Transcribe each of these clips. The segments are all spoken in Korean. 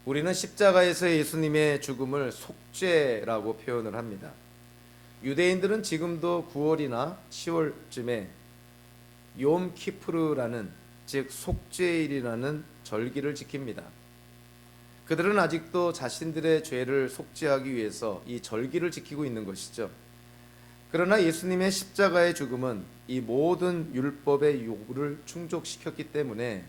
우리는 십자가에서 예수님의 죽음을 속죄라고 표현을 합니다. 유대인들은 지금도 9월이나 10월쯤에 욤 키푸르라는, 즉 속죄일이라는 절기를 지킵니다. 그들은 아직도 자신들의 죄를 속죄하기 위해서 이 절기를 지키고 있는 것이죠. 그러나 예수님의 십자가의 죽음은 이 모든 율법의 요구를 충족시켰기 때문에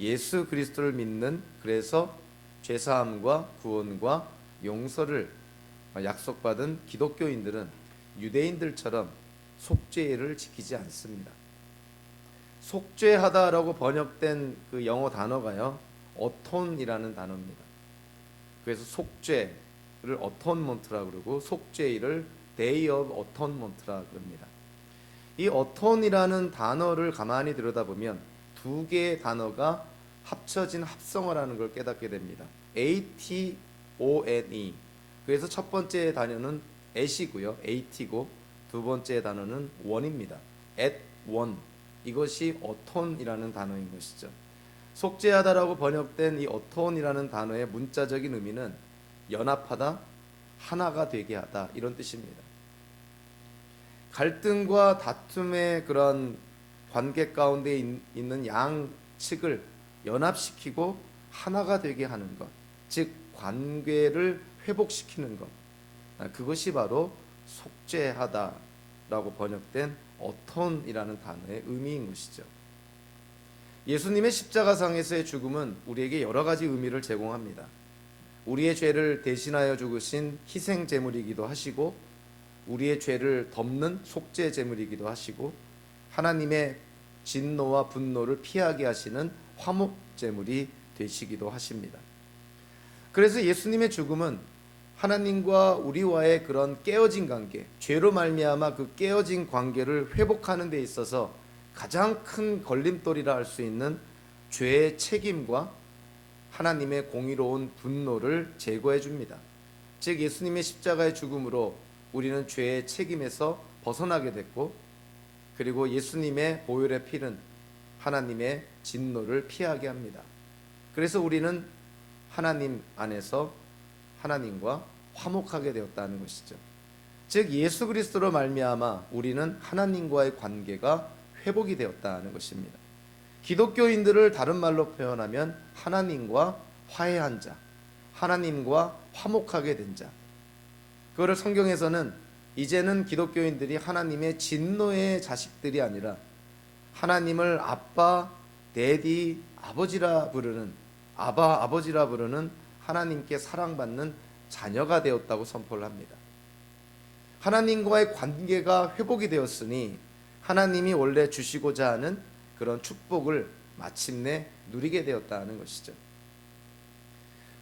예수 그리스도를 믿는, 그래서 죄사함과 구원과 용서를 약속받은 기독교인들은 유대인들처럼 속죄를 지키지 않습니다. 속죄하다라고 번역된 그 영어 단어가요, 어톤이라는 단어입니다. 그래서 속죄를 어톤먼트라고 그러고 속죄일을 Day of Atonement라고 그럽니다. 이 어톤이라는 단어를 가만히 들여다보면 두 개의 단어가 합쳐진 합성어라는 걸 깨닫게 됩니다. A-T-O-N-E. 그래서 첫 번째 단어는 at이고요, at고 두 번째 단어는 one입니다. at one. 이것이 어톤이라는 단어인 것이죠. 속죄하다라고 번역된 이 어톤이라는 단어의 문자적인 의미는 연합하다, 하나가 되게 하다, 이런 뜻입니다. 갈등과 다툼의 그런 관계 가운데 있는 양측을 연합시키고 하나가 되게 하는 것, 즉 관계를 회복시키는 것, 그것이 바로 속죄하다라고 번역된 어톤이라는 단어의 의미인 것이죠. 예수님의 십자가상에서의 죽음은 우리에게 여러 가지 의미를 제공합니다. 우리의 죄를 대신하여 죽으신 희생 제물이기도 하시고, 우리의 죄를 덮는 속죄 제물이기도 하시고, 하나님의 진노와 분노를 피하게 하시는 화목 제물이 되시기도 하십니다. 그래서 예수님의 죽음은 하나님과 우리와의 그런 깨어진 관계, 죄로 말미암아 그 깨어진 관계를 회복하는 데 있어서 가장 큰 걸림돌이라 할 수 있는 죄의 책임과 하나님의 공의로운 분노를 제거해 줍니다. 즉 예수님의 십자가의 죽음으로 우리는 죄의 책임에서 벗어나게 됐고, 그리고 예수님의 보혈의 피는 하나님의 진노를 피하게 합니다. 그래서 우리는 하나님 안에서 하나님과 화목하게 되었다는 것이죠. 즉 예수 그리스도로 말미암아 우리는 하나님과의 관계가 회복이 되었다는 것입니다. 기독교인들을 다른 말로 표현하면 하나님과 화해한 자, 하나님과 화목하게 된 자. 그거를 성경에서는 이제는 기독교인들이 하나님의 진노의 자식들이 아니라 하나님을 아빠, 데디, 아버지라 부르는, 아버지라 부르는 하나님께 사랑받는 자녀가 되었다고 선포를 합니다. 하나님과의 관계가 회복이 되었으니 하나님이 원래 주시고자 하는 그런 축복을 마침내 누리게 되었다는 것이죠.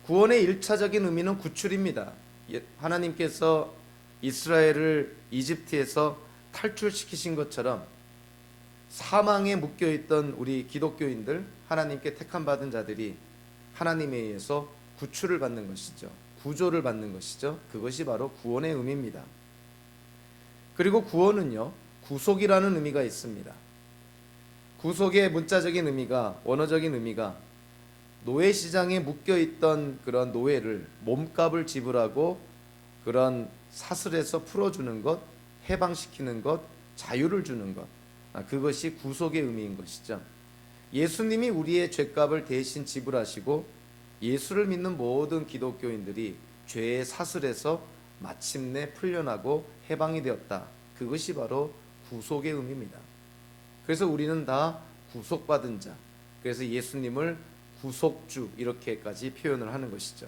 구원의 1차적인 의미는 구출입니다. 하나님께서 이스라엘을 이집트에서 탈출시키신 것처럼 사망에 묶여있던 우리 기독교인들, 하나님께 택함받은 자들이 하나님에 의해서 구출을 받는 것이죠. 구조를 받는 것이죠. 그것이 바로 구원의 의미입니다. 그리고 구원은요, 구속이라는 의미가 있습니다. 구속의 문자적인 의미가, 원어적인 의미가 노예시장에 묶여있던 그런 노예를 몸값을 지불하고 그런 사슬에서 풀어주는 것, 해방시키는 것, 자유를 주는 것, 그것이 구속의 의미인 것이죠. 예수님이 우리의 죄값을 대신 지불하시고 예수를 믿는 모든 기독교인들이 죄의 사슬에서 마침내 풀려나고 해방이 되었다. 그것이 바로 구속의 의미입니다. 그래서 우리는 다 구속받은 자, 그래서 예수님을 구속주 이렇게까지 표현을 하는 것이죠.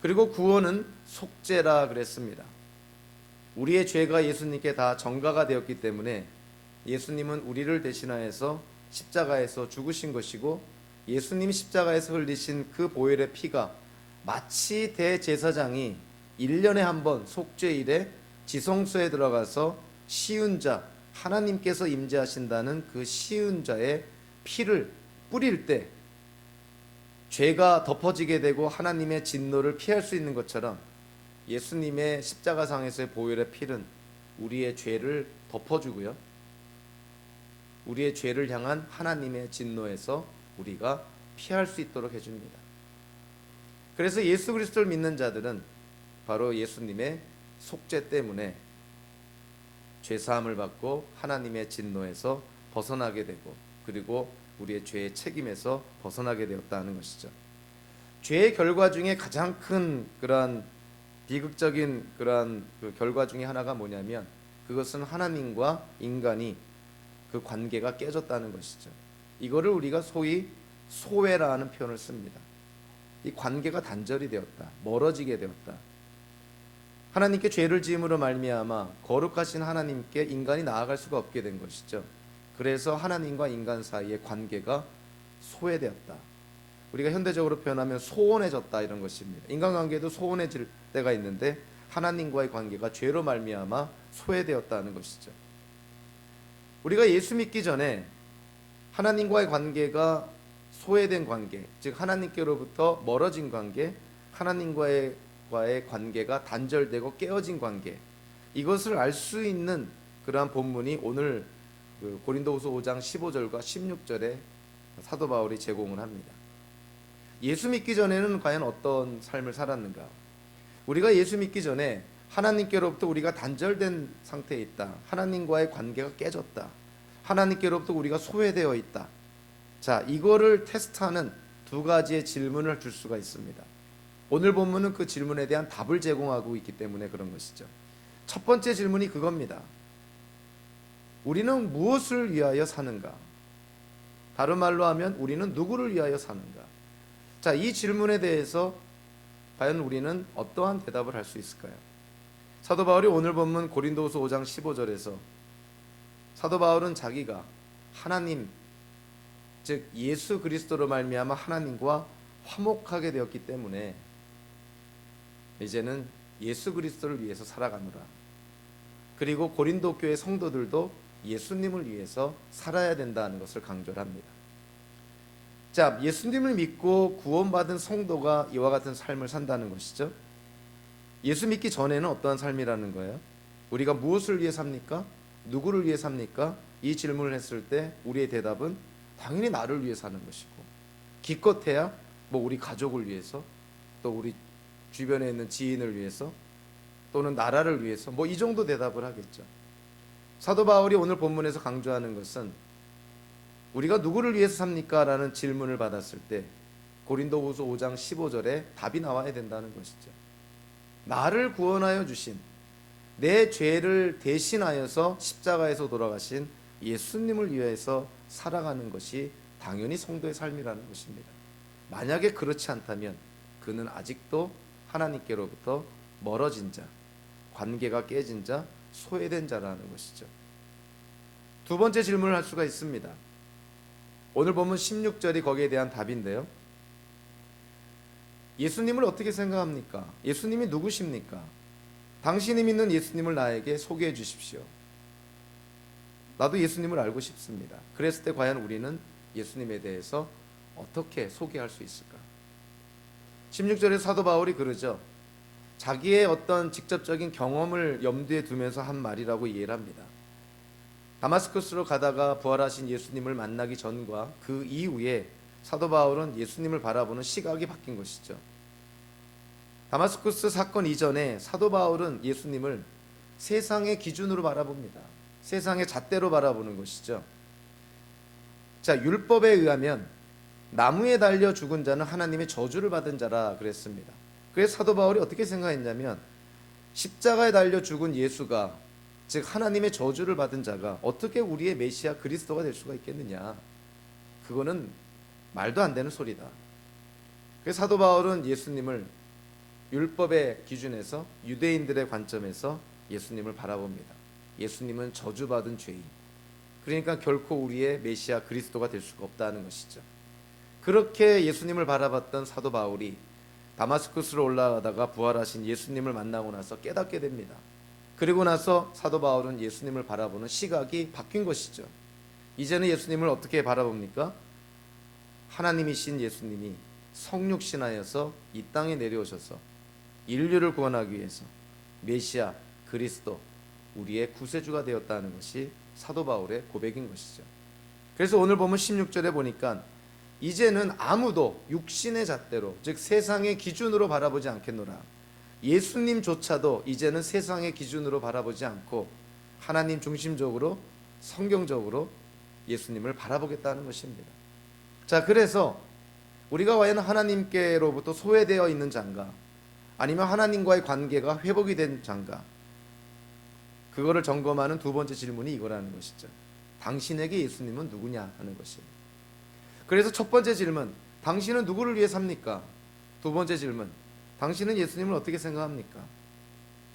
그리고 구원은 속죄라 그랬습니다. 우리의 죄가 예수님께 다 전가가 되었기 때문에 예수님은 우리를 대신하여서 십자가에서 죽으신 것이고, 예수님 십자가에서 흘리신 그 보혈의 피가 마치 대제사장이 1년에 한 번 속죄일에 지성소에 들어가서 시은자, 하나님께서 임재하신다는 그 시은자의 피를 뿌릴 때 죄가 덮어지게 되고 하나님의 진노를 피할 수 있는 것처럼, 예수님의 십자가상에서의 보혈의 피는 우리의 죄를 덮어주고요, 우리의 죄를 향한 하나님의 진노에서 우리가 피할 수 있도록 해줍니다. 그래서 예수 그리스도를 믿는 자들은 바로 예수님의 속죄 때문에 죄사함을 받고 하나님의 진노에서 벗어나게 되고, 그리고 우리의 죄의 책임에서 벗어나게 되었다는 것이죠. 죄의 결과 중에 가장 큰 그러한 비극적인 그러한 그 결과 중에 하나가 뭐냐면, 그것은 하나님과 인간이 그 관계가 깨졌다는 것이죠. 이거를 우리가 소위 소외라는 표현을 씁니다. 이 관계가 단절이 되었다, 멀어지게 되었다. 하나님께 죄를 지음으로 말미암아 거룩하신 하나님께 인간이 나아갈 수가 없게 된 것이죠. 그래서 하나님과 인간 사이의 관계가 소외되었다. 우리가 현대적으로 표현하면 소원해졌다, 이런 것입니다. 인간관계도 소원해질 때가 있는데 하나님과의 관계가 죄로 말미암아 소외되었다는 것이죠. 우리가 예수 믿기 전에 하나님과의 관계가 소외된 관계, 즉 하나님께로부터 멀어진 관계, 하나님과의 관계가 단절되고 깨어진 관계, 이것을 알 수 있는 그러한 본문이 오늘 고린도후서 5장 15절과 16절에 사도 바울이 제공을 합니다. 예수 믿기 전에는 과연 어떤 삶을 살았는가? 우리가 예수 믿기 전에 하나님께로부터 우리가 단절된 상태에 있다. 하나님과의 관계가 깨졌다. 하나님께로부터 우리가 소외되어 있다. 자, 이거를 테스트하는 두 가지의 질문을 줄 수가 있습니다. 오늘 본문은 그 질문에 대한 답을 제공하고 있기 때문에 그런 것이죠. 첫 번째 질문이 그겁니다. 우리는 무엇을 위하여 사는가? 다른 말로 하면 우리는 누구를 위하여 사는가? 자, 이 질문에 대해서 과연 우리는 어떠한 대답을 할 수 있을까요? 사도 바울이 오늘 본문 고린도후서 5장 15절에서 사도 바울은 자기가 하나님, 즉 예수 그리스도로 말미암아 하나님과 화목하게 되었기 때문에 이제는 예수 그리스도를 위해서 살아가노라. 그리고 고린도 교회 성도들도 예수님을 위해서 살아야 된다는 것을 강조를 합니다. 자, 예수님을 믿고 구원받은 성도가 이와 같은 삶을 산다는 것이죠. 예수 믿기 전에는 어떠한 삶이라는 거예요? 우리가 무엇을 위해 삽니까? 누구를 위해 삽니까? 이 질문을 했을 때 우리의 대답은 당연히 나를 위해 사는 것이고, 기껏해야 뭐 우리 가족을 위해서, 또 우리 주변에 있는 지인을 위해서, 또는 나라를 위해서, 뭐 이 정도 대답을 하겠죠. 사도 바울이 오늘 본문에서 강조하는 것은 우리가 누구를 위해서 삽니까? 라는 질문을 받았을 때 고린도후서 5장 15절에 답이 나와야 된다는 것이죠. 나를 구원하여 주신, 내 죄를 대신하여서 십자가에서 돌아가신 예수님을 위해서 살아가는 것이 당연히 성도의 삶이라는 것입니다. 만약에 그렇지 않다면 그는 아직도 하나님께로부터 멀어진 자, 관계가 깨진 자, 소외된 자라는 것이죠. 두 번째 질문을 할 수가 있습니다. 오늘 보면 16절이 거기에 대한 답인데요. 예수님을 어떻게 생각합니까? 예수님이 누구십니까? 당신이 믿는 예수님을 나에게 소개해 주십시오. 나도 예수님을 알고 싶습니다. 그랬을 때 과연 우리는 예수님에 대해서 어떻게 소개할 수 있을까? 16절에 사도 바울이 그러죠. 자기의 어떤 직접적인 경험을 염두에 두면서 한 말이라고 이해를 합니다. 다마스쿠스로 가다가 부활하신 예수님을 만나기 전과 그 이후에 사도 바울은 예수님을 바라보는 시각이 바뀐 것이죠. 다마스쿠스 사건 이전에 사도 바울은 예수님을 세상의 기준으로 바라봅니다. 세상의 잣대로 바라보는 것이죠. 자, 율법에 의하면 나무에 달려 죽은 자는 하나님의 저주를 받은 자라 그랬습니다. 그래서 사도 바울이 어떻게 생각했냐면, 십자가에 달려 죽은 예수가, 즉 하나님의 저주를 받은 자가 어떻게 우리의 메시아 그리스도가 될 수가 있겠느냐, 그거는 말도 안 되는 소리다. 그래서 사도 바울은 예수님을 율법의 기준에서, 유대인들의 관점에서 예수님을 바라봅니다. 예수님은 저주받은 죄인, 그러니까 결코 우리의 메시아 그리스도가 될 수가 없다는 것이죠. 그렇게 예수님을 바라봤던 사도 바울이 다마스쿠스로 올라가다가 부활하신 예수님을 만나고 나서 깨닫게 됩니다. 그리고 나서 사도 바울은 예수님을 바라보는 시각이 바뀐 것이죠. 이제는 예수님을 어떻게 바라봅니까? 하나님이신 예수님이 성육신하여서 이 땅에 내려오셔서 인류를 구원하기 위해서 메시아 그리스도, 우리의 구세주가 되었다는 것이 사도 바울의 고백인 것이죠. 그래서 오늘 보면 16절에 보니까 이제는 아무도 육신의 잣대로, 즉 세상의 기준으로 바라보지 않겠노라. 예수님조차도 이제는 세상의 기준으로 바라보지 않고 하나님 중심적으로 성경적으로 예수님을 바라보겠다는 것입니다. 자, 그래서 우리가 과연 하나님께로부터 소외되어 있는 자인가, 아니면 하나님과의 관계가 회복이 된 자인가, 그거를 점검하는 두 번째 질문이 이거라는 것이죠. 당신에게 예수님은 누구냐 하는 것이에요. 그래서 첫 번째 질문, 당신은 누구를 위해 삽니까? 두 번째 질문, 당신은 예수님을 어떻게 생각합니까?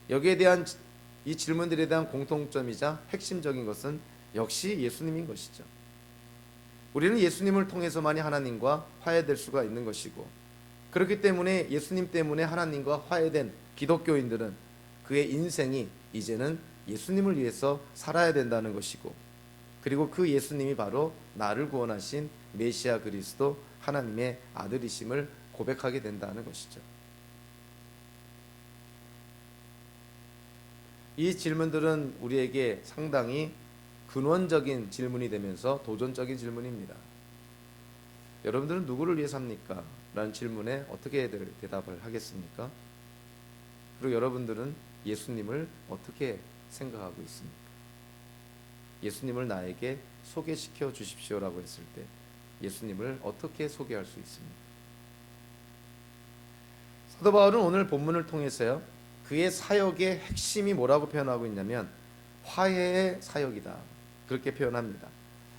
여기에 대한 이 질문들에 대한 공통점이자 핵심적인 것은 역시 예수님인 것이죠. 우리는 예수님을 통해서만이 하나님과 화해될 수가 있는 것이고, 그렇기 때문에 예수님 때문에 하나님과 화해된 기독교인들은 그의 인생이 이제는 예수님을 위해서 살아야 된다는 것이고, 그리고 그 예수님이 바로 나를 구원하신 메시아 그리스도 하나님의 아들이심을 고백하게 된다는 것이죠. 이 질문들은 우리에게 상당히 근원적인 질문이 되면서 도전적인 질문입니다. 여러분들은 누구를 위해 삽니까? 라는 질문에 어떻게 대답을 하겠습니까? 그리고 여러분들은 예수님을 어떻게 생각하고 있습니까? 예수님을 나에게 소개시켜 주십시오라고 했을 때 예수님을 어떻게 소개할 수 있습니까? 사도 바울은 오늘 본문을 통해서요, 그의 사역의 핵심이 뭐라고 표현하고 있냐면 화해의 사역이다, 그렇게 표현합니다.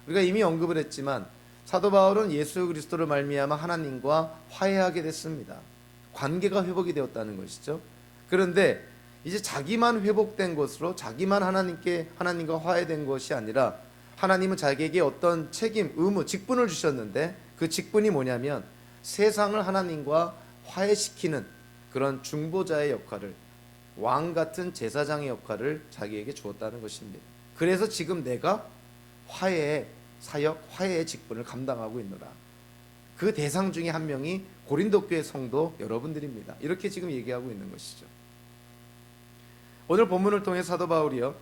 우리가 이미 언급을 했지만 사도 바울은 예수 그리스도를 말미암아 하나님과 화해하게 됐습니다. 관계가 회복이 되었다는 것이죠. 그런데 이제 자기만 회복된 것으로, 자기만 하나님과 화해된 것이 아니라 하나님은 자기에게 어떤 책임, 의무, 직분을 주셨는데 그 직분이 뭐냐면 세상을 하나님과 화해시키는 그런 중보자의 역할을, 왕 같은 제사장의 역할을 자기에게 주었다는 것입니다. 그래서 지금 내가 화해의 사역, 화해의 직분을 감당하고 있노라. 그 대상 중에 한 명이 고린도 교회 성도 여러분들입니다. 이렇게 지금 얘기하고 있는 것이죠. 오늘 본문을 통해 사도 바울이요,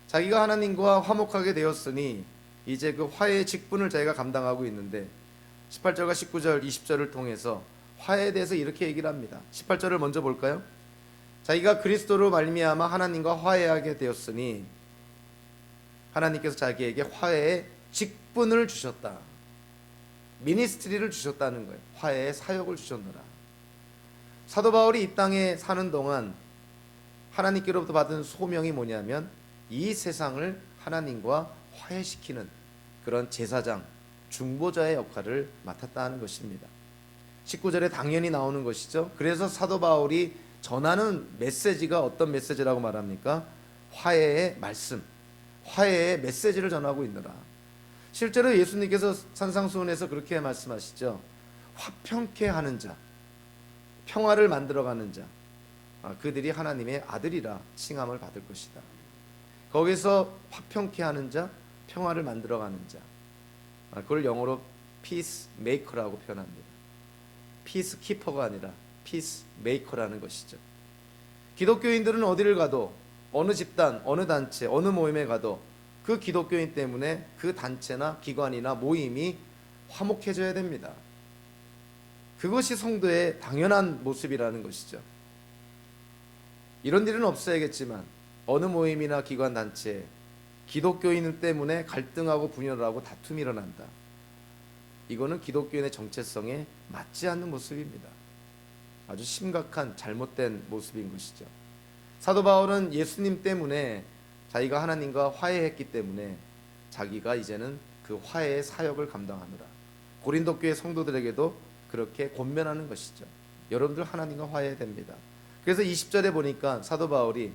자기가 하나님과 화목하게 되었으니 이제 그 화해의 직분을 자기가 감당하고 있는데 18절과 19절, 20절을 통해서 화해에 대해서 이렇게 얘기를 합니다. 18절을 먼저 볼까요? 자기가 그리스도로 말미암아 하나님과 화해하게 되었으니 하나님께서 자기에게 화해의 직분을 주셨다. 미니스트리를 주셨다는 거예요. 화해의 사역을 주셨노라. 사도 바울이 이 땅에 사는 동안 하나님께로부터 받은 소명이 뭐냐면 이 세상을 하나님과 화해시키는 그런 제사장, 중보자의 역할을 맡았다는 것입니다. 19절에 당연히 나오는 것이죠. 그래서 사도 바울이 전하는 메시지가 어떤 메시지라고 말합니까? 화해의 말씀, 화해의 메시지를 전하고 있노라. 실제로 예수님께서 산상수훈에서 그렇게 말씀하시죠. 화평케 하는 자, 평화를 만들어가는 자, 그들이 하나님의 아들이라 칭함을 받을 것이다. 거기서 화평케 하는 자, 평화를 만들어가는 자, 그걸 영어로 피스 메이커라고 표현합니다. 피스 키퍼가 아니라 피스 메이커라는 것이죠. 기독교인들은 어디를 가도, 어느 집단, 어느 단체, 어느 모임에 가도 그 기독교인 때문에 그 단체나 기관이나 모임이 화목해져야 됩니다. 그것이 성도의 당연한 모습이라는 것이죠. 이런 일은 없어야겠지만 어느 모임이나 기관 단체에 기독교인 때문에 갈등하고 분열하고 다툼이 일어난다. 이거는 기독교인의 정체성에 맞지 않는 모습입니다. 아주 심각한 잘못된 모습인 것이죠. 사도 바울은 예수님 때문에 자기가 하나님과 화해했기 때문에 자기가 이제는 그 화해의 사역을 감당하느라 고린도 교회 성도들에게도 그렇게 권면하는 것이죠. 여러분들 하나님과 화해해야 됩니다. 그래서 20절에 보니까 사도 바울이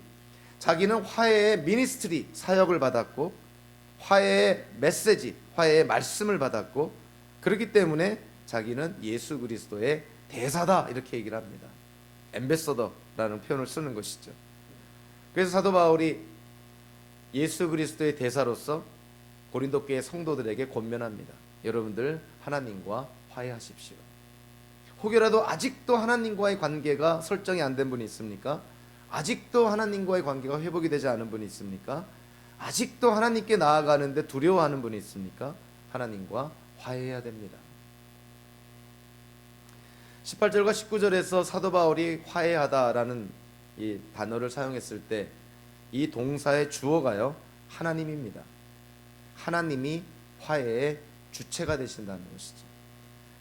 자기는 화해의 미니스트리 사역을 받았고 화해의 메시지, 화해의 말씀을 받았고 그렇기 때문에 자기는 예수 그리스도의 대사다 이렇게 얘기를 합니다. 엠베서더라는 표현을 쓰는 것이죠. 그래서 사도 바울이 예수 그리스도의 대사로서 고린도 교회 성도들에게 권면합니다. 여러분들 하나님과 화해하십시오. 혹여라도 아직도 하나님과의 관계가 설정이 안 된 분이 있습니까? 아직도 하나님과의 관계가 회복이 되지 않은 분이 있습니까? 아직도 하나님께 나아가는데 두려워하는 분이 있습니까? 하나님과 화해해야 됩니다. 18절과 19절에서 사도 바울이 화해하다라는 이 단어를 사용했을 때 이 동사의 주어가요 하나님입니다. 하나님이 화해의 주체가 되신다는 것이죠.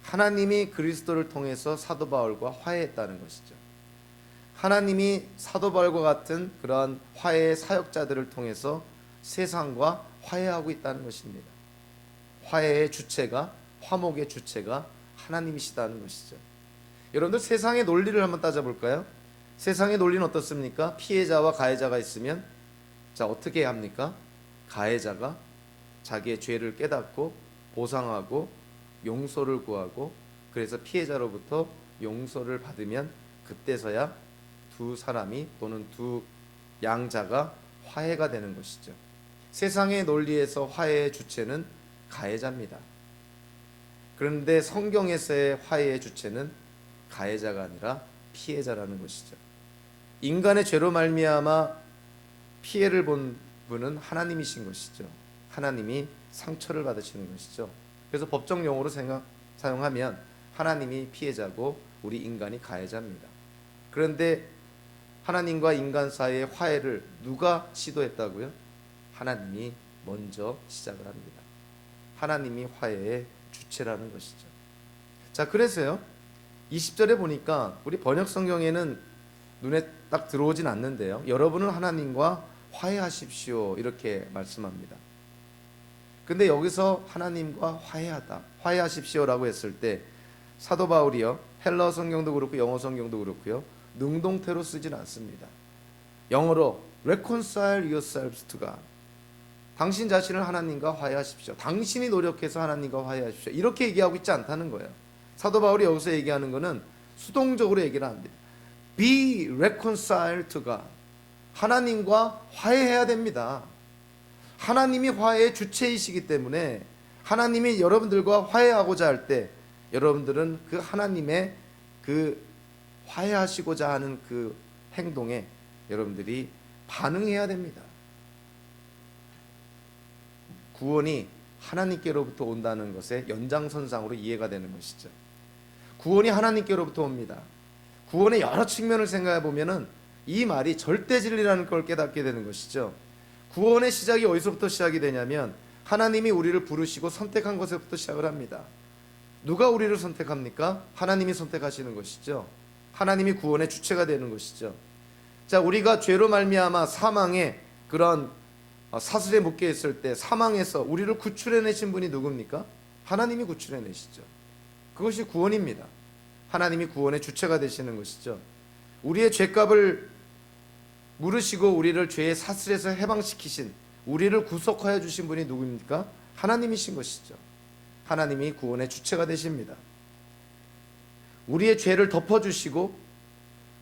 하나님이 그리스도를 통해서 사도 바울과 화해했다는 것이죠. 하나님이 사도 바울과 같은 그러한 화해의 사역자들을 통해서 세상과 화해하고 있다는 것입니다. 화해의 주체가, 화목의 주체가 하나님이시다는 것이죠. 여러분들 세상의 논리를 한번 따져볼까요? 세상의 논리는 어떻습니까? 피해자와 가해자가 있으면 자 어떻게 해야 합니까? 가해자가 자기의 죄를 깨닫고 보상하고 용서를 구하고 그래서 피해자로부터 용서를 받으면 그때서야 두 사람이 또는 두 양자가 화해가 되는 것이죠. 세상의 논리에서 화해의 주체는 가해자입니다. 그런데 성경에서의 화해의 주체는 가해자가 아니라 피해자라는 것이죠. 인간의 죄로 말미암아 피해를 본 분은 하나님이신 것이죠. 하나님이 상처를 받으시는 것이죠. 그래서 법정 용어로 사용하면 하나님이 피해자고 우리 인간이 가해자입니다. 그런데 하나님과 인간 사이의 화해를 누가 시도했다고요? 하나님이 먼저 시작을 합니다. 하나님이 화해의 주체라는 것이죠. 자, 그래서요 20절에 보니까 우리 번역 성경에는 눈에 딱 들어오진 않는데요, 여러분은 하나님과 화해하십시오 이렇게 말씀합니다. 근데 여기서 하나님과 화해하다, 화해하십시오라고 했을 때 사도 바울이요 헬라어 성경도 그렇고 영어 성경도 그렇고요 능동태로 쓰진 않습니다. 영어로 reconcile yourselves to God, 당신 자신을 하나님과 화해하십시오, 당신이 노력해서 하나님과 화해하십시오 이렇게 얘기하고 있지 않다는 거예요. 사도 바울이 여기서 얘기하는 것은 수동적으로 얘기를 합니다. Be reconciled to God, 하나님과 화해해야 됩니다. 하나님이 화해의 주체이시기 때문에 하나님이 여러분들과 화해하고자 할 때 여러분들은 그 하나님의 그 화해하시고자 하는 그 행동에 여러분들이 반응해야 됩니다. 구원이 하나님께로부터 온다는 것의 연장선상으로 이해가 되는 것이죠. 구원이 하나님께로부터 옵니다. 구원의 여러 측면을 생각해 보면은 이 말이 절대 진리라는 걸 깨닫게 되는 것이죠. 구원의 시작이 어디서부터 시작이 되냐면 하나님이 우리를 부르시고 선택한 것에부터 시작을 합니다. 누가 우리를 선택합니까? 하나님이 선택하시는 것이죠. 하나님이 구원의 주체가 되는 것이죠. 자, 우리가 죄로 말미암아 사망의 그런 사슬에 묶여 있을 때 사망에서 우리를 구출해내신 분이 누굽니까? 하나님이 구출해내시죠. 그것이 구원입니다. 하나님이 구원의 주체가 되시는 것이죠. 우리의 죄값을 물으시고 우리를 죄의 사슬에서 해방시키신, 우리를 구속하여 주신 분이 누구입니까? 하나님이신 것이죠. 하나님이 구원의 주체가 되십니다. 우리의 죄를 덮어주시고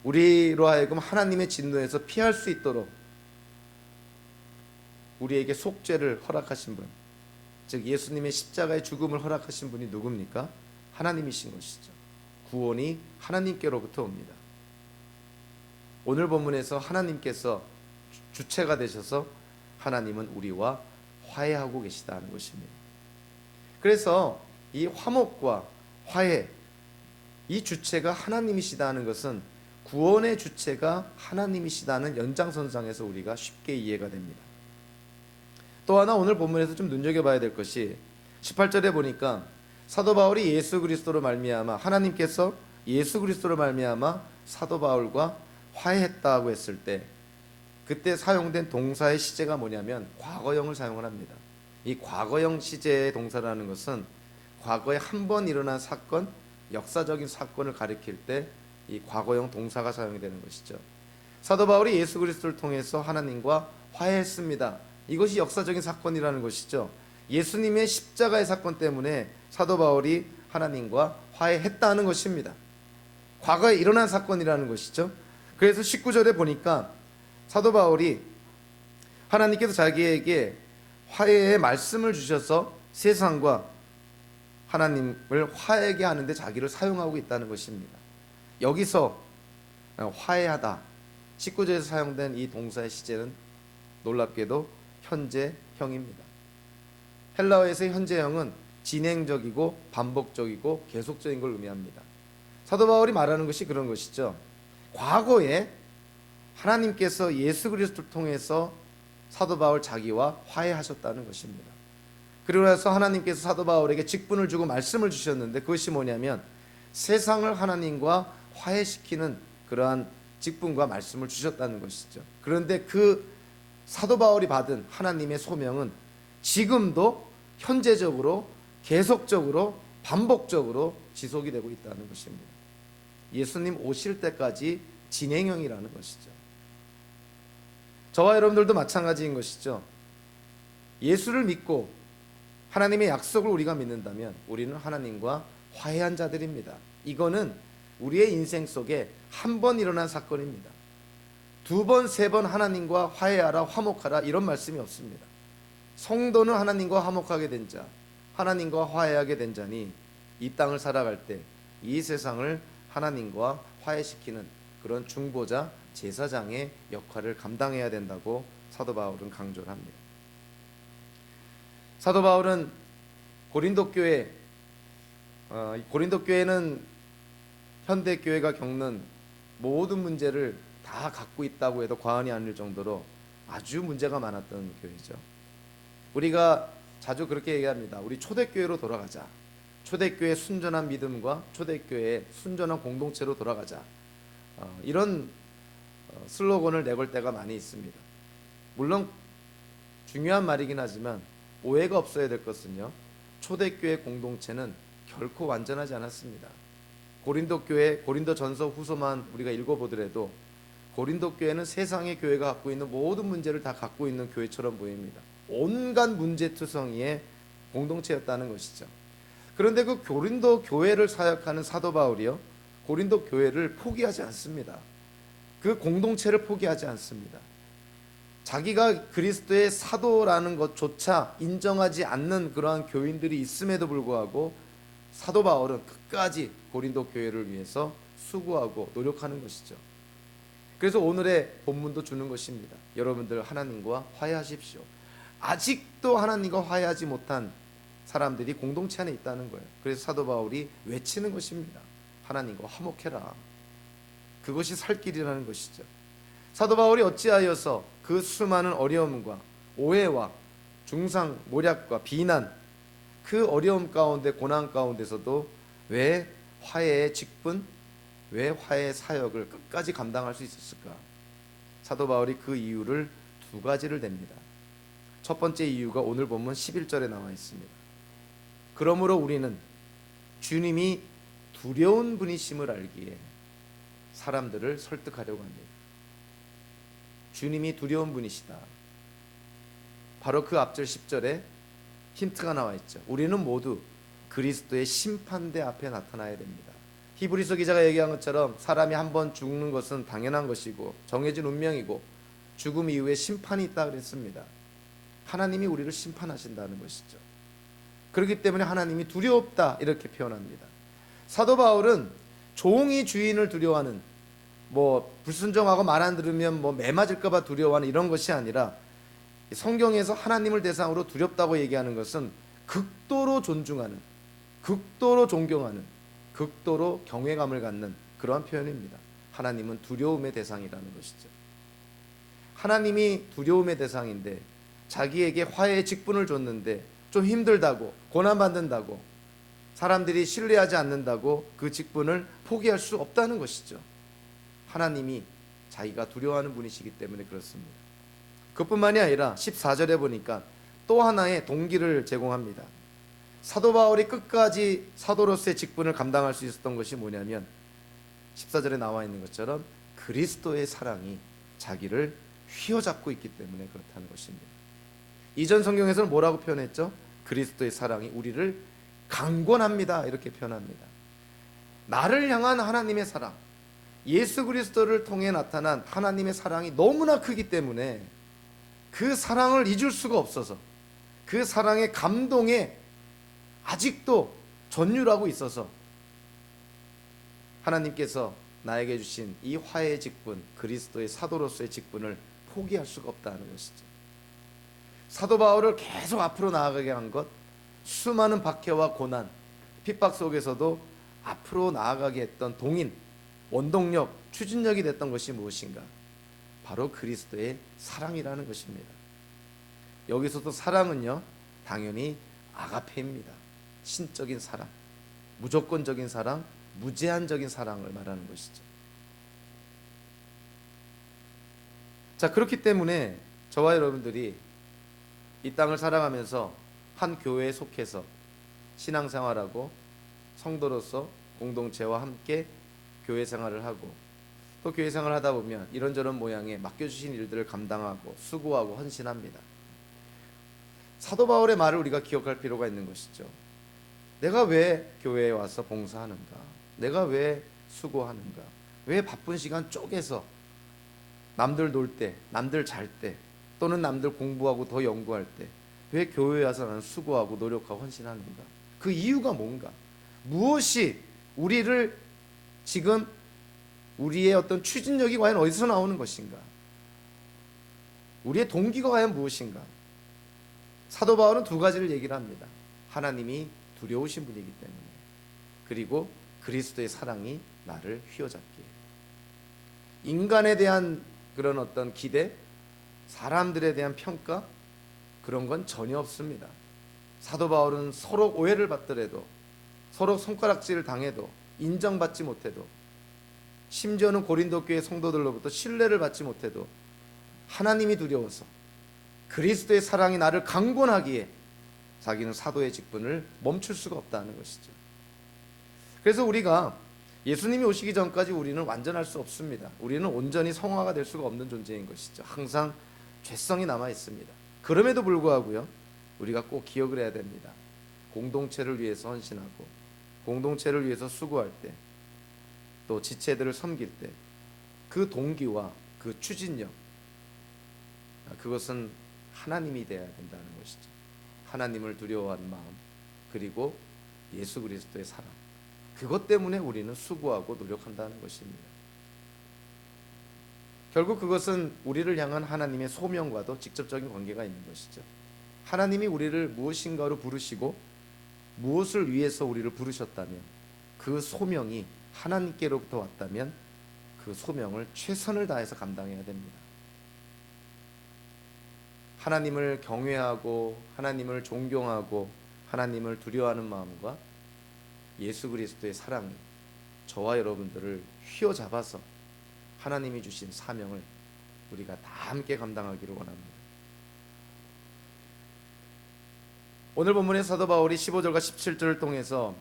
우리로 하여금 하나님의 진노에서 피할 수 있도록 우리에게 속죄를 허락하신 분, 즉 예수님의 십자가의 죽음을 허락하신 분이 누굽니까? 하나님이신 것이죠. 구원이 하나님께로부터 옵니다. 오늘 본문에서 하나님께서 주체가 되셔서 하나님은 우리와 화해하고 계시다는 것입니다. 그래서 이 화목과 화해, 이 주체가 하나님이시다는 것은 구원의 주체가 하나님이시다는 연장선상에서 우리가 쉽게 이해가 됩니다. 또 하나 오늘 본문에서 좀 눈여겨봐야 될 것이 18절에 보니까 사도 바울이 예수 그리스도로 말미암아, 하나님께서 예수 그리스도로 말미암아 사도 바울과 화해했다고 했을 때 그때 사용된 동사의 시제가 뭐냐면 과거형을 사용을 합니다. 이 과거형 시제의 동사라는 것은 과거에 한 번 일어난 사건, 역사적인 사건을 가리킬 때 이 과거형 동사가 사용이 되는 것이죠. 사도 바울이 예수 그리스도를 통해서 하나님과 화해했습니다. 이것이 역사적인 사건이라는 것이죠. 예수님의 십자가의 사건 때문에 사도 바울이 하나님과 화해했다는 것입니다. 과거에 일어난 사건이라는 것이죠. 그래서 19절에 보니까 사도 바울이 하나님께서 자기에게 화해의 말씀을 주셔서 세상과 하나님을 화해하게 하는데 자기를 사용하고 있다는 것입니다. 여기서 화해하다 19절에서 사용된 이 동사의 시제는 놀랍게도 현재형입니다. 헬라어에서의 현재형은 진행적이고 반복적이고 계속적인 걸 의미합니다. 사도 바울이 말하는 것이 그런 것이죠. 과거에 하나님께서 예수 그리스도를 통해서 사도 바울 자기와 화해하셨다는 것입니다. 그리고 나서 하나님께서 사도 바울에게 직분을 주고 말씀을 주셨는데, 그것이 뭐냐면 세상을 하나님과 화해시키는 그러한 직분과 말씀을 주셨다는 것이죠. 그런데 그 사도 바울이 받은 하나님의 소명은 지금도 현재적으로 계속적으로 반복적으로 지속이 되고 있다는 것입니다. 예수님 오실 때까지 진행형이라는 것이죠. 저와 여러분들도 마찬가지인 것이죠. 예수를 믿고 하나님의 약속을 우리가 믿는다면 우리는 하나님과 화해한 자들입니다. 이거는 우리의 인생 속에 한 번 일어난 사건입니다. 두 번, 세 번 하나님과 화해하라, 화목하라 이런 말씀이 없습니다. 성도는 하나님과 화목하게 된 자, 하나님과 화해하게 된 자니 이 땅을 살아갈 때 이 세상을 하나님과 화해시키는 그런 중보자, 제사장의 역할을 감당해야 된다고 사도 바울은 강조를 합니다. 사도 바울은 고린도 교회는 현대 교회가 겪는 모든 문제를 다 갖고 있다고 해도 과언이 아닐 정도로 아주 문제가 많았던 교회죠. 우리가 자주 그렇게 얘기합니다. 우리 초대교회로 돌아가자. 초대교회의 순전한 믿음과 초대교회의 순전한 공동체로 돌아가자. 이런 슬로건을 내걸 때가 많이 있습니다. 물론 중요한 말이긴 하지만 오해가 없어야 될 것은요, 초대교회 공동체는 결코 완전하지 않았습니다. 고린도 교회, 고린도전서 후서만 우리가 읽어보더라도 고린도 교회는 세상의 교회가 갖고 있는 모든 문제를 다 갖고 있는 교회처럼 보입니다. 온갖 문제투성이의 공동체였다는 것이죠. 그런데 그 고린도 교회를 사역하는 사도 바울이요, 고린도 교회를 포기하지 않습니다. 그 공동체를 포기하지 않습니다. 자기가 그리스도의 사도라는 것조차 인정하지 않는 그러한 교인들이 있음에도 불구하고 사도 바울은 끝까지 고린도 교회를 위해서 수고하고 노력하는 것이죠. 그래서 오늘의 본문도 주는 것입니다. 여러분들 하나님과 화해하십시오. 아직도 하나님과 화해하지 못한 사람들이 공동체 안에 있다는 거예요. 그래서 사도 바울이 외치는 것입니다. 하나님과 화목해라. 그것이 살 길이라는 것이죠. 사도 바울이 어찌하여서 그 수많은 어려움과 오해와 중상 모략과 비난, 그 어려움 가운데 고난 가운데서도 왜 화해의 직분, 왜 화해의 사역을 끝까지 감당할 수 있었을까? 사도 바울이 그 이유를 두 가지를 댑니다. 첫 번째 이유가 오늘 본문 11절에 나와 있습니다. 그러므로 우리는 주님이 두려운 분이심을 알기에 사람들을 설득하려고 합니다. 주님이 두려운 분이시다. 바로 그 앞절 10절에 힌트가 나와 있죠. 우리는 모두 그리스도의 심판대 앞에 나타나야 됩니다. 히브리서 기자가 얘기한 것처럼 사람이 한 번 죽는 것은 당연한 것이고 정해진 운명이고 죽음 이후에 심판이 있다 그랬습니다. 하나님이 우리를 심판하신다는 것이죠. 그렇기 때문에 하나님이 두렵다 이렇게 표현합니다. 사도 바울은 종이 주인을 두려워하는, 불순종하고 말 안 들으면 매 맞을까 봐 두려워하는 이런 것이 아니라, 성경에서 하나님을 대상으로 두렵다고 얘기하는 것은 극도로 존중하는, 극도로 존경하는, 극도로 경외감을 갖는 그러한 표현입니다. 하나님은 두려움의 대상이라는 것이죠. 하나님이 두려움의 대상인데 자기에게 화해의 직분을 줬는데 좀 힘들다고, 고난받는다고, 사람들이 신뢰하지 않는다고 그 직분을 포기할 수 없다는 것이죠. 하나님이 자기가 두려워하는 분이시기 때문에 그렇습니다. 그뿐만이 아니라 14절에 보니까 또 하나의 동기를 제공합니다. 사도 바울이 끝까지 사도로서의 직분을 감당할 수 있었던 것이 뭐냐면 14절에 나와 있는 것처럼 그리스도의 사랑이 자기를 휘어잡고 있기 때문에 그렇다는 것입니다. 이전 성경에서는 뭐라고 표현했죠? 그리스도의 사랑이 우리를 강권합니다 이렇게 표현합니다. 나를 향한 하나님의 사랑, 예수 그리스도를 통해 나타난 하나님의 사랑이 너무나 크기 때문에 그 사랑을 잊을 수가 없어서, 그 사랑의 감동에 아직도 전율하고 있어서 하나님께서 나에게 주신 이 화해의 직분, 그리스도의 사도로서의 직분을 포기할 수가 없다는 것이죠. 사도 바울을 계속 앞으로 나아가게 한 것, 수많은 박해와 고난, 핍박 속에서도 앞으로 나아가게 했던 동인, 원동력, 추진력이 됐던 것이 무엇인가? 바로 그리스도의 사랑이라는 것입니다. 여기서도 사랑은요, 당연히 아가페입니다. 신적인 사랑, 무조건적인 사랑, 무제한적인 사랑을 말하는 것이죠. 자, 그렇기 때문에 저와 여러분들이 이 땅을 살아가면서 한 교회에 속해서 신앙생활하고 성도로서 공동체와 함께 교회 생활을 하고 또 교회 생활을 하다 보면 이런저런 모양의 맡겨주신 일들을 감당하고 수고하고 헌신합니다. 사도 바울의 말을 우리가 기억할 필요가 있는 것이죠. 내가 왜 교회에 와서 봉사하는가? 내가 왜 수고하는가? 왜 바쁜 시간 쪼개서 남들 놀 때, 남들 잘 때, 또는 남들 공부하고 더 연구할 때 왜 교회에 와서 나는 수고하고 노력하고 헌신하는가? 그 이유가 뭔가? 무엇이 우리를 지금 우리의 어떤 추진력이 과연 어디서 나오는 것인가? 우리의 동기가 과연 무엇인가? 사도 바울은 두 가지를 얘기를 합니다. 하나님이 두려우신 분이기 때문에, 그리고 그리스도의 사랑이 나를 휘어잡기에. 인간에 대한 그런 어떤 기대, 사람들에 대한 평가, 그런 건 전혀 없습니다. 사도 바울은 서로 오해를 받더라도, 서로 손가락질을 당해도, 인정받지 못해도, 심지어는 고린도 교회 성도들로부터 신뢰를 받지 못해도 하나님이 두려워서 그리스도의 사랑이 나를 강권하기에 자기는 사도의 직분을 멈출 수가 없다는 것이죠. 그래서 우리가 예수님이 오시기 전까지 우리는 완전할 수 없습니다. 우리는 온전히 성화가 될 수가 없는 존재인 것이죠. 항상 죄성이 남아 있습니다. 그럼에도 불구하고요, 우리가 꼭 기억을 해야 됩니다. 공동체를 위해서 헌신하고 공동체를 위해서 수고할 때, 또 지체들을 섬길 때 그 동기와 그 추진력, 그것은 하나님이 되어야 된다는 것이죠. 하나님을 두려워하는 마음, 그리고 예수 그리스도의 사랑, 그것 때문에 우리는 수고하고 노력한다는 것입니다. 결국 그것은 우리를 향한 하나님의 소명과도 직접적인 관계가 있는 것이죠. 하나님이 우리를 무엇인가로 부르시고 무엇을 위해서 우리를 부르셨다면, 그 소명이 하나님께로부터 왔다면 그 소명을 최선을 다해서 감당해야 됩니다. 하나님을 경외하고 하나님을 존경하고 하나님을 두려워하는 마음과 예수 그리스도의 사랑이 저와 여러분들을 휘어잡아서 하나님이 주신 사명을 우리가 다 함께 감당하기를 원합니다. 오늘 본문의 사도 바울이 15절과 17절을 통해서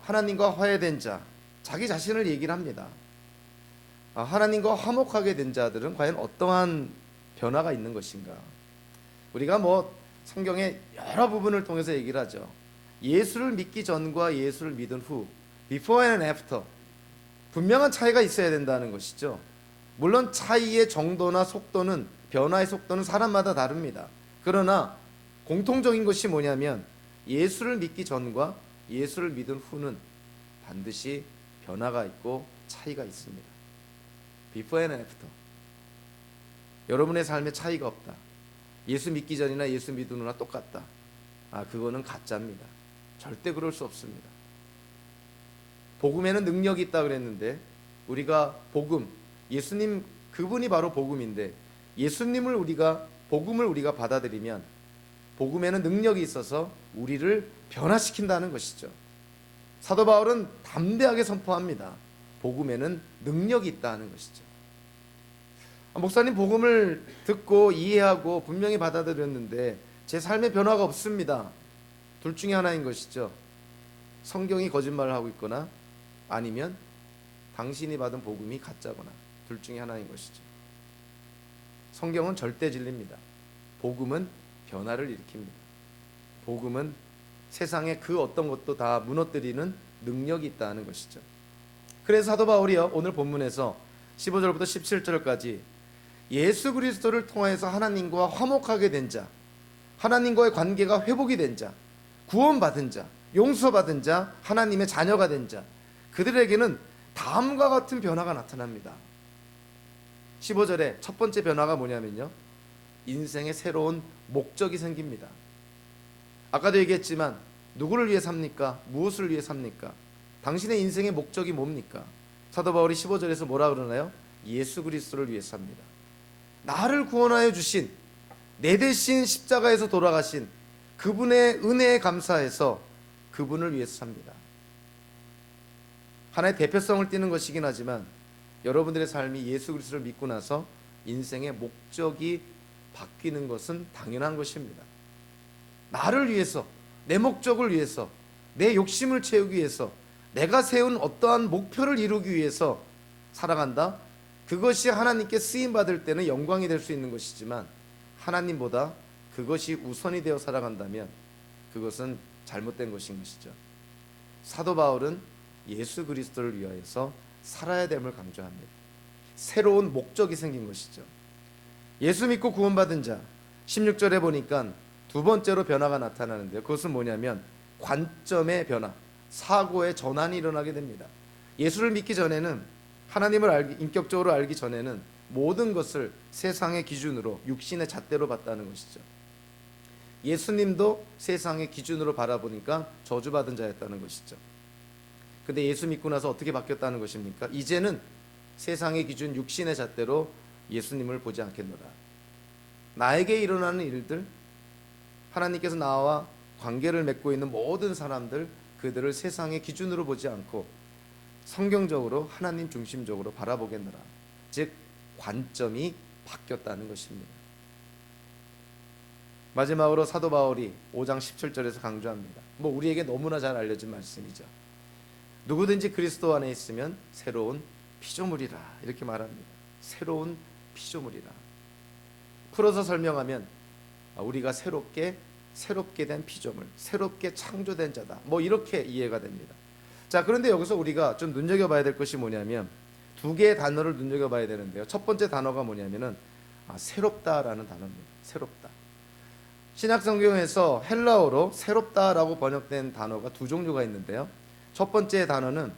하나님과 화해된 자, 자기 자신을 얘기를 합니다. 하나님과 화목하게 된 자들은 과연 어떠한 변화가 있는 것인가? 우리가 성경의 여러 부분을 통해서 얘기를 하죠. 예수를 믿기 전과 예수를 믿은 후, before and after, 분명한 차이가 있어야 된다는 것이죠. 물론 차이의 정도나 속도는, 변화의 속도는 사람마다 다릅니다. 그러나 공통적인 것이 뭐냐면 예수를 믿기 전과 예수를 믿은 후는 반드시 변화가 있고 차이가 있습니다. before and after. 여러분의 삶에 차이가 없다. 예수 믿기 전이나 예수 믿은 후나 똑같다. 그거는 가짜입니다. 절대 그럴 수 없습니다. 복음에는 능력이 있다 그랬는데, 우리가 복음, 예수님 그분이 바로 복음인데, 예수님을 복음을 우리가 받아들이면 복음에는 능력이 있어서 우리를 변화시킨다는 것이죠. 사도 바울은 담대하게 선포합니다. 복음에는 능력이 있다는 것이죠. 목사님, 복음을 듣고 이해하고 분명히 받아들였는데 제 삶에 변화가 없습니다. 둘 중에 하나인 것이죠. 성경이 거짓말을 하고 있거나 아니면 당신이 받은 복음이 가짜거나, 둘 중에 하나인 것이죠. 성경은 절대 진리입니다. 복음은 변화를 일으킵니다. 복음은 세상의 그 어떤 것도 다 무너뜨리는 능력이 있다는 것이죠. 그래서 사도 바울이요, 오늘 본문에서 15절부터 17절까지 예수 그리스도를 통해서 하나님과 화목하게 된 자, 하나님과의 관계가 회복이 된 자, 구원받은 자, 용서받은 자, 하나님의 자녀가 된 자, 그들에게는 다음과 같은 변화가 나타납니다. 15절에 첫 번째 변화가 뭐냐면요, 인생의 새로운 목적이 생깁니다. 아까도 얘기했지만 누구를 위해 삽니까? 무엇을 위해 삽니까? 당신의 인생의 목적이 뭡니까? 사도 바울이 15절에서 뭐라 그러나요? 예수 그리스도를 위해 삽니다. 나를 구원하여 주신, 내 대신 십자가에서 돌아가신 그분의 은혜에 감사해서 그분을 위해서 삽니다. 하나의 대표성을 띠는 것이긴 하지만 여러분들의 삶이 예수 그리스도를 믿고 나서 인생의 목적이 바뀌는 것은 당연한 것입니다. 나를 위해서, 내 목적을 위해서, 내 욕심을 채우기 위해서, 내가 세운 어떠한 목표를 이루기 위해서 살아간다. 그것이 하나님께 쓰임받을 때는 영광이 될 수 있는 것이지만 하나님보다 그것이 우선이 되어 살아간다면 그것은 잘못된 것인 것이죠. 사도 바울은 예수 그리스도를 위하여서 살아야 됨을 강조합니다. 새로운 목적이 생긴 것이죠. 예수 믿고 구원받은 자, 16절에 보니까 두 번째로 변화가 나타나는데요. 그것은 뭐냐면 관점의 변화, 사고의 전환이 일어나게 됩니다. 예수를 믿기 전에는, 하나님을 인격적으로 알기 전에는 모든 것을 세상의 기준으로, 육신의 잣대로 봤다는 것이죠. 예수님도 세상의 기준으로 바라보니까 저주받은 자였다는 것이죠. 근데 예수 믿고 나서 어떻게 바뀌었다는 것입니까? 이제는 세상의 기준, 육신의 잣대로 예수님을 보지 않겠노라. 나에게 일어나는 일들, 하나님께서 나와 관계를 맺고 있는 모든 사람들, 그들을 세상의 기준으로 보지 않고 성경적으로 하나님 중심적으로 바라보겠노라. 즉 관점이 바뀌었다는 것입니다. 마지막으로 사도 바울이 5장 17절에서 강조합니다. 우리에게 너무나 잘 알려진 말씀이죠. 누구든지 그리스도 안에 있으면 새로운 피조물이라, 이렇게 말합니다. 새로운 피조물이라. 풀어서 설명하면 우리가 새롭게 된 피조물, 새롭게 창조된 자다, 이렇게 이해가 됩니다. 자, 그런데 여기서 우리가 좀 눈여겨봐야 될 것이 뭐냐면 두 개의 단어를 눈여겨봐야 되는데요. 첫 번째 단어가 뭐냐면은 새롭다라는 단어입니다. 새롭다. 신약 성경에서 헬라어로 새롭다라고 번역된 단어가 두 종류가 있는데요. 첫 번째 단어는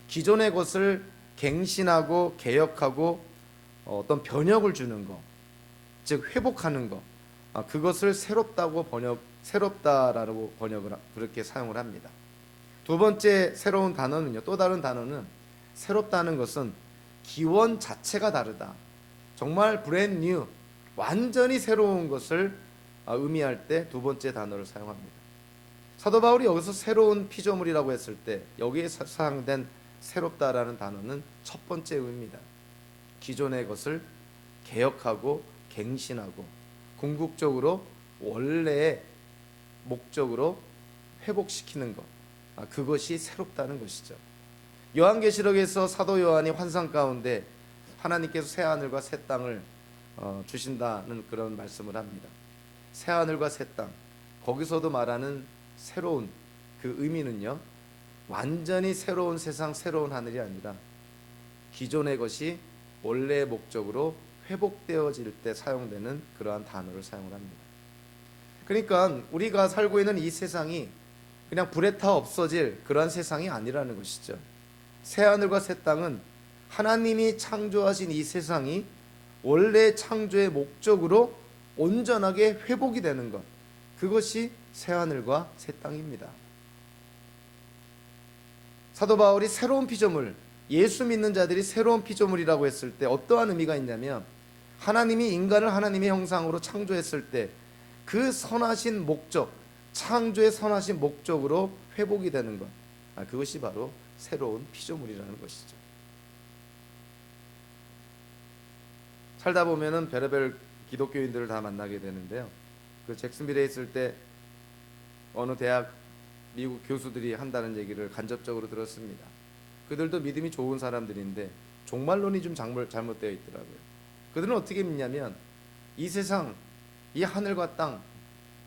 기존의 것을 갱신하고 개혁하고 어떤 변혁을 주는 것, 즉 회복하는 것, 그것을 새롭다라고 번역을 그렇게 사용을 합니다. 두 번째 새로운 단어는요, 또 다른 단어는 새롭다는 것은 기원 자체가 다르다, 정말 brand new, 완전히 새로운 것을 의미할 때 두 번째 단어를 사용합니다. 사도 바울이 여기서 새로운 피조물이라고 했을 때 여기에 사용된 새롭다라는 단어는 첫 번째 의미입니다. 기존의 것을 개혁하고 갱신하고 궁극적으로 원래의 목적으로 회복시키는 것, 그것이 새롭다는 것이죠. 요한계시록에서 사도 요한이 환상 가운데 하나님께서 새 하늘과 새 땅을 주신다는 그런 말씀을 합니다. 새 하늘과 새 땅, 거기서도 말하는 새로운 그 의미는요, 완전히 새로운 세상, 새로운 하늘이 아니라 기존의 것이 원래의 목적으로 회복되어질 때 사용되는 그러한 단어를 사용을 합니다. 그러니까 우리가 살고 있는 이 세상이 그냥 불에 타 없어질 그러한 세상이 아니라는 것이죠. 새하늘과 새 땅은 하나님이 창조하신 이 세상이 원래 창조의 목적으로 온전하게 회복이 되는 것, 그것이 새하늘과 새 땅입니다. 사도 바울이 새로운 피조물, 예수 믿는 자들이 새로운 피조물이라고 했을 때 어떠한 의미가 있냐면, 하나님이 인간을 하나님의 형상으로 창조했을 때 그 선하신 목적, 창조의 선하신 목적으로 회복이 되는 것, 그것이 바로 새로운 피조물이라는 것이죠. 살다 보면은 별의별 기독교인들을 다 만나게 되는데요. 그 잭슨빌에 있을 때 어느 대학 미국 교수들이 한다는 얘기를 간접적으로 들었습니다. 그들도 믿음이 좋은 사람들인데 종말론이 좀 잘못되어 있더라고요. 그들은 어떻게 믿냐면 이 세상, 이 하늘과 땅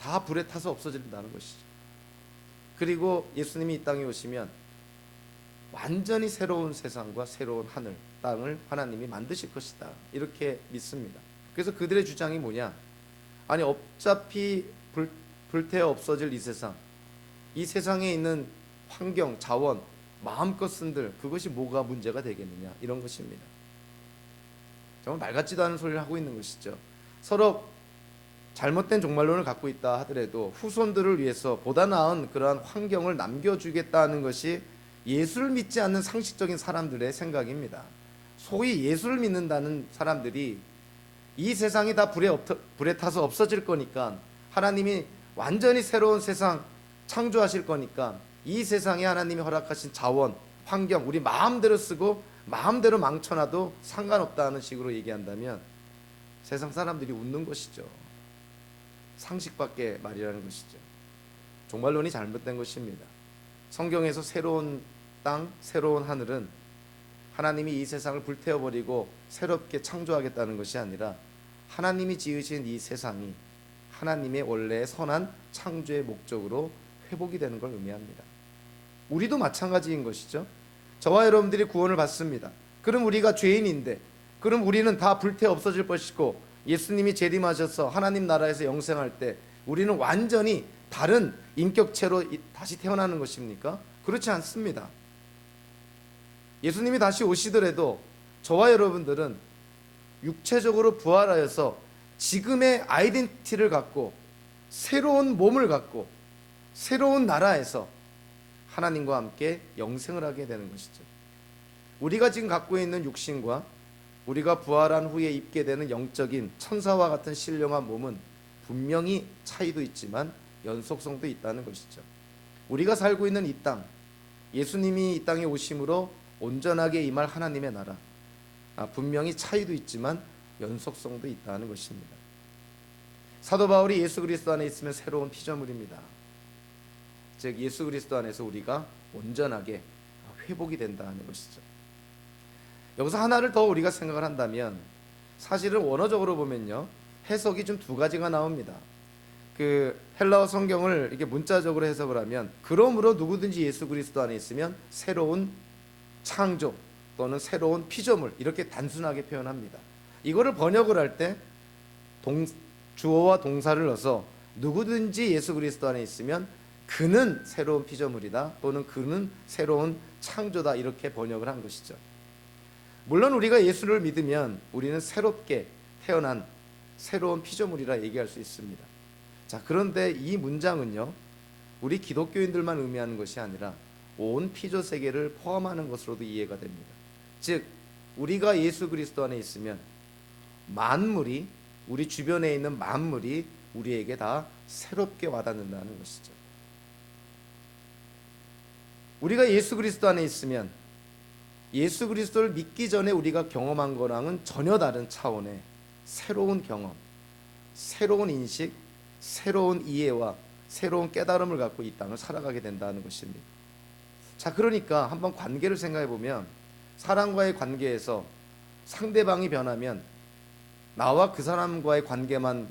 다 불에 타서 없어진다는 것이죠. 그리고 예수님이 이 땅에 오시면 완전히 새로운 세상과 새로운 하늘, 땅을 하나님이 만드실 것이다, 이렇게 믿습니다. 그래서 그들의 주장이 뭐냐? 아니, 어차피 불태워 없어질 이 세상, 이 세상에 있는 환경, 자원, 마음껏 쓴들, 그것이 뭐가 문제가 되겠느냐, 이런 것입니다. 정말 말 같지도 않은 소리를 하고 있는 것이죠. 서로 잘못된 종말론을 갖고 있다 하더라도 후손들을 위해서 보다 나은 그러한 환경을 남겨주겠다는 것이 예수를 믿지 않는 상식적인 사람들의 생각입니다. 소위 예수를 믿는다는 사람들이 이 세상이 다 불에 타서 없어질 거니까, 하나님이 완전히 새로운 세상 창조하실 거니까 이 세상에 하나님이 허락하신 자원, 환경 우리 마음대로 쓰고 마음대로 망쳐놔도 상관없다는 식으로 얘기한다면 세상 사람들이 웃는 것이죠. 상식밖에 말이라는 것이죠. 종말론이 잘못된 것입니다. 성경에서 새로운 땅, 새로운 하늘은 하나님이 이 세상을 불태워버리고 새롭게 창조하겠다는 것이 아니라 하나님이 지으신 이 세상이 하나님의 원래 선한 창조의 목적으로 회복이 되는 걸 의미합니다. 우리도 마찬가지인 것이죠. 저와 여러분들이 구원을 받습니다. 그럼 우리가 죄인인데, 그럼 우리는 다 불태워 없어질 것이고 예수님이 재림하셔서 하나님 나라에서 영생할 때 우리는 완전히 다른 인격체로 다시 태어나는 것입니까? 그렇지 않습니다. 예수님이 다시 오시더라도 저와 여러분들은 육체적으로 부활하여서 지금의 아이덴티티를 갖고 새로운 몸을 갖고 새로운 나라에서 하나님과 함께 영생을 하게 되는 것이죠. 우리가 지금 갖고 있는 육신과 우리가 부활한 후에 입게 되는 영적인 천사와 같은 신령한 몸은 분명히 차이도 있지만 연속성도 있다는 것이죠. 우리가 살고 있는 이 땅, 예수님이 이 땅에 오심으로 온전하게 임할 하나님의 나라, 분명히 차이도 있지만 연속성도 있다는 것입니다. 사도 바울이 예수 그리스도 안에 있으면 새로운 피조물입니다. 즉 예수 그리스도 안에서 우리가 온전하게 회복이 된다는 것이죠. 여기서 하나를 더 우리가 생각을 한다면, 사실은 원어적으로 보면요 해석이 좀 두 가지가 나옵니다. 그 헬라어 성경을 이렇게 문자적으로 해석을 하면, 그러므로 누구든지 예수 그리스도 안에 있으면 새로운 창조 또는 새로운 피조물, 이렇게 단순하게 표현합니다. 이거를 번역을 할 때 주어와 동사를 넣어서 누구든지 예수 그리스도 안에 있으면 그는 새로운 피조물이다 또는 그는 새로운 창조다, 이렇게 번역을 한 것이죠. 물론 우리가 예수를 믿으면 우리는 새롭게 태어난 새로운 피조물이라 얘기할 수 있습니다. 자, 그런데 이 문장은요 우리 기독교인들만 의미하는 것이 아니라 온 피조 세계를 포함하는 것으로도 이해가 됩니다. 즉 우리가 예수 그리스도 안에 있으면 만물이, 우리 주변에 있는 만물이 우리에게 다 새롭게 와닿는다는 것이죠. 우리가 예수 그리스도 안에 있으면 예수 그리스도를 믿기 전에 우리가 경험한 거랑은 전혀 다른 차원의 새로운 경험, 새로운 인식, 새로운 이해와 새로운 깨달음을 갖고 이 땅을 살아가게 된다는 것입니다. 자, 그러니까 한번 관계를 생각해 보면, 사람과의 관계에서 상대방이 변하면 나와 그 사람과의 관계만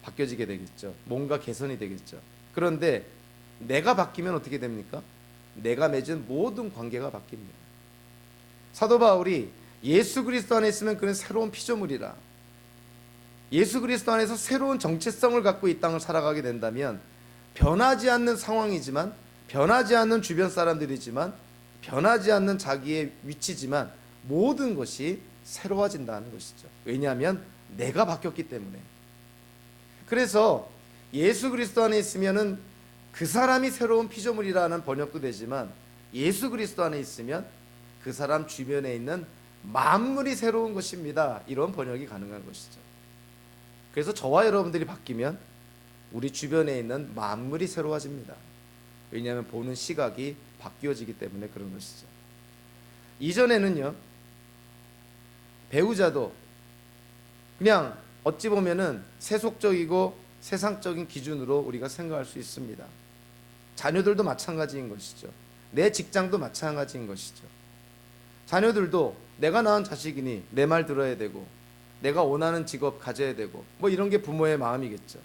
바뀌어지게 되겠죠. 뭔가 개선이 되겠죠. 그런데 내가 바뀌면 어떻게 됩니까? 내가 맺은 모든 관계가 바뀝니다. 사도 바울이 예수 그리스도 안에 있으면 그는 새로운 피조물이라, 예수 그리스도 안에서 새로운 정체성을 갖고 이 땅을 살아가게 된다면 변하지 않는 상황이지만, 변하지 않는 주변 사람들이지만, 변하지 않는 자기의 위치지만 모든 것이 새로워진다는 것이죠. 왜냐하면 내가 바뀌었기 때문에. 그래서 예수 그리스도 안에 있으면은 그 사람이 새로운 피조물이라는 번역도 되지만, 예수 그리스도 안에 있으면 그 사람 주변에 있는 만물이 새로운 것입니다, 이런 번역이 가능한 것이죠. 그래서 저와 여러분들이 바뀌면 우리 주변에 있는 만물이 새로워집니다. 왜냐하면 보는 시각이 바뀌어지기 때문에 그런 것이죠. 이전에는요 배우자도 그냥 어찌 보면은 세속적이고 세상적인 기준으로 우리가 생각할 수 있습니다. 자녀들도 마찬가지인 것이죠. 내 직장도 마찬가지인 것이죠. 자녀들도 내가 낳은 자식이니 내 말 들어야 되고, 내가 원하는 직업 가져야 되고, 뭐 이런 게 부모의 마음이겠죠.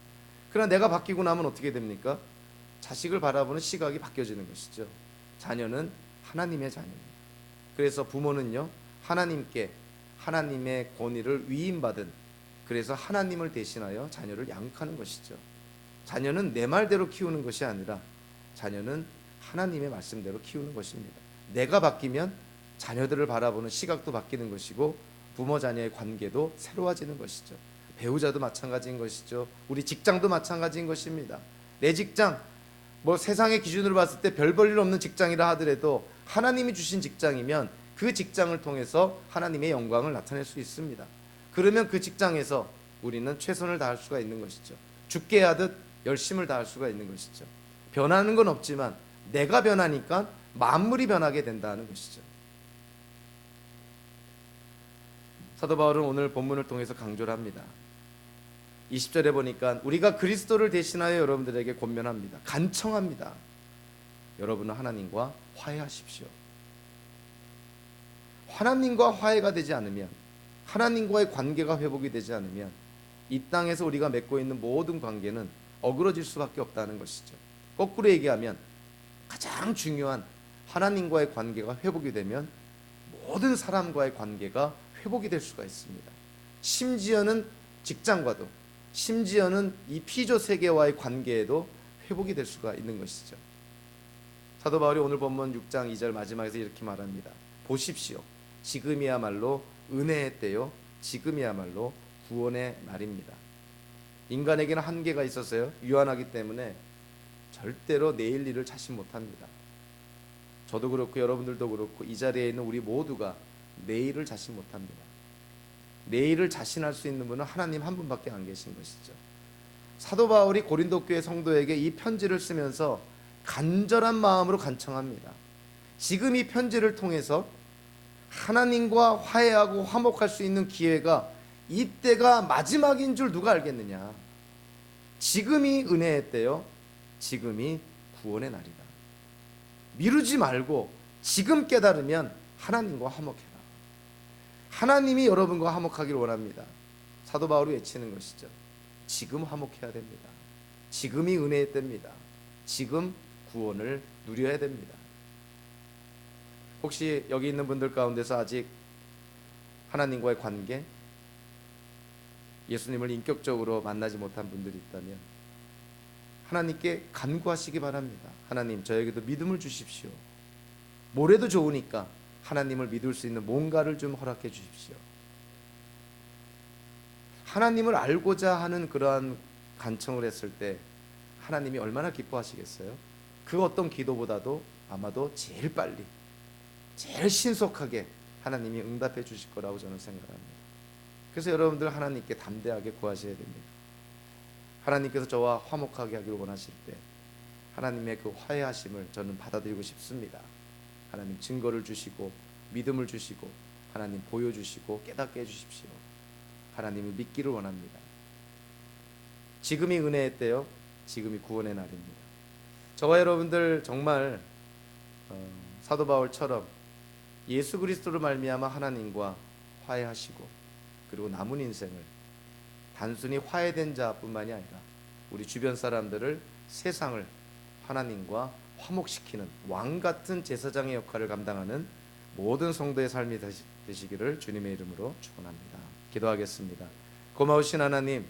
그러나 내가 바뀌고 나면 어떻게 됩니까? 자식을 바라보는 시각이 바뀌어지는 것이죠. 자녀는 하나님의 자녀입니다. 그래서 부모는요 하나님께 하나님의 권위를 위임받은, 그래서 하나님을 대신하여 자녀를 양육하는 것이죠. 자녀는 내 말대로 키우는 것이 아니라 자녀는 하나님의 말씀대로 키우는 것입니다. 내가 바뀌면 자녀들을 바라보는 시각도 바뀌는 것이고, 부모 자녀의 관계도 새로워지는 것이죠. 배우자도 마찬가지인 것이죠. 우리 직장도 마찬가지인 것입니다. 내 직장, 뭐 세상의 기준으로 봤을 때 별 볼 일 없는 직장이라 하더라도 하나님이 주신 직장이면 그 직장을 통해서 하나님의 영광을 나타낼 수 있습니다. 그러면 그 직장에서 우리는 최선을 다할 수가 있는 것이죠. 죽게 하듯 열심을 다할 수가 있는 것이죠. 변하는 건 없지만 내가 변하니까 만물이 변하게 된다는 것이죠. 사도 바울은 오늘 본문을 통해서 강조를 합니다. 20절에 보니까 우리가 그리스도를 대신하여 여러분들에게 권면합니다. 간청합니다. 여러분은 하나님과 화해하십시오. 하나님과 화해가 되지 않으면, 하나님과의 관계가 회복이 되지 않으면 이 땅에서 우리가 맺고 있는 모든 관계는 어그러질 수밖에 없다는 것이죠. 거꾸로 얘기하면 가장 중요한 하나님과의 관계가 회복이 되면 모든 사람과의 관계가 회복이 될 수가 있습니다. 심지어는 직장과도, 심지어는 이 피조 세계와의 관계에도 회복이 될 수가 있는 것이죠. 사도 바울이 오늘 본문 6장 2절 마지막에서 이렇게 말합니다. 보십시오. 지금이야말로 은혜의 때요, 지금이야말로 구원의 날입니다. 인간에게는 한계가 있어서요, 유한하기 때문에 절대로 내일 일을 자신 못합니다. 저도 그렇고 여러분들도 그렇고 이 자리에 있는 우리 모두가 내일을 자신 못합니다. 내일을 자신할 수 있는 분은 하나님 한 분밖에 안 계신 것이죠. 사도 바울이 고린도 교회 성도에게 이 편지를 쓰면서 간절한 마음으로 간청합니다. 지금 이 편지를 통해서 하나님과 화해하고 화목할 수 있는 기회가 이때가 마지막인 줄 누가 알겠느냐. 지금이 은혜의 때요, 지금이 구원의 날이다. 미루지 말고 지금 깨달으면 하나님과 화목해라. 하나님이 여러분과 화목하기를 원합니다. 사도 바울이 외치는 것이죠. 지금 화목해야 됩니다. 지금이 은혜의 때입니다. 지금 구원을 누려야 됩니다. 혹시 여기 있는 분들 가운데서 아직 하나님과의 관계, 예수님을 인격적으로 만나지 못한 분들이 있다면 하나님께 간구하시기 바랍니다. 하나님, 저에게도 믿음을 주십시오. 뭐래도 좋으니까 하나님을 믿을 수 있는 뭔가를 좀 허락해 주십시오. 하나님을 알고자 하는 그러한 간청을 했을 때 하나님이 얼마나 기뻐하시겠어요? 그 어떤 기도보다도 아마도 제일 빨리, 제일 신속하게 하나님이 응답해 주실 거라고 저는 생각합니다. 그래서 여러분들 하나님께 담대하게 구하셔야 됩니다. 하나님께서 저와 화목하게 하기를 원하실 때 하나님의 그 화해하심을 저는 받아들이고 싶습니다. 하나님 증거를 주시고 믿음을 주시고 하나님 보여주시고 깨닫게 해주십시오. 하나님을 믿기를 원합니다. 지금이 은혜의 때요, 지금이 구원의 날입니다. 저와 여러분들 정말 사도 바울처럼 예수 그리스도로 말미암아 하나님과 화해하시고 그리고 남은 인생을 단순히 화해된 자뿐만이 아니라 우리 주변 사람들을, 세상을 하나님과 화목시키는 왕 같은 제사장의 역할을 감당하는 모든 성도의 삶이 되시기를 주님의 이름으로 축원합니다. 기도하겠습니다. 고마우신 하나님,